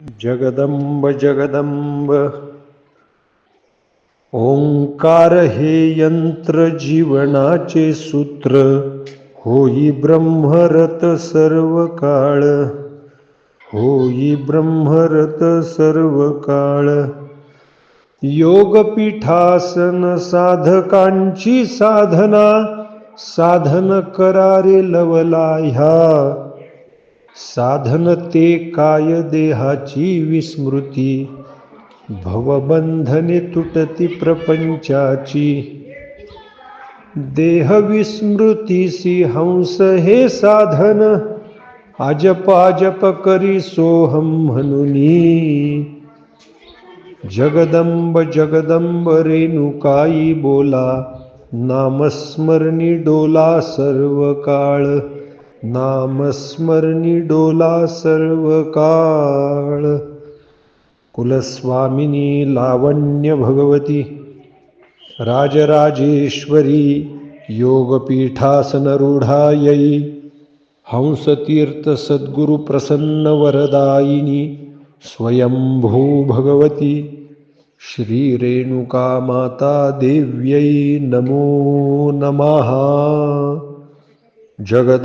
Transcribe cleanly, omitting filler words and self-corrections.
जगदंब जगदंब ओंकार हे यंत्र जीवनाचे सूत्र होई ब्रह्मरत सर्व काळ होई ब्रह्मरत सर्व काळ योगपीठासन साधकांची साधना साधन करारे लवला ह्या साधन ते काय देहाची विस्मृती भवबंधने तुटती प्रपंचाची देह विस्मृतीसी हंस हे साधन अजप करी सोहम म्हणुनी जगदंब जगदंब रेणुकाई बोला नामस्मरणी डोला सर्व काळ नामस्मरणी डोला सर्व काळ कुलस्वामिनी लावण्य भगवती राजराजेश्वरी योगपीठासनरूढायै हंसतीर्थ सद्गुरु प्रसन्न वरदायिनी स्वयंभू भगवती श्री रेणुका माता देव्यै नमो नमः जगद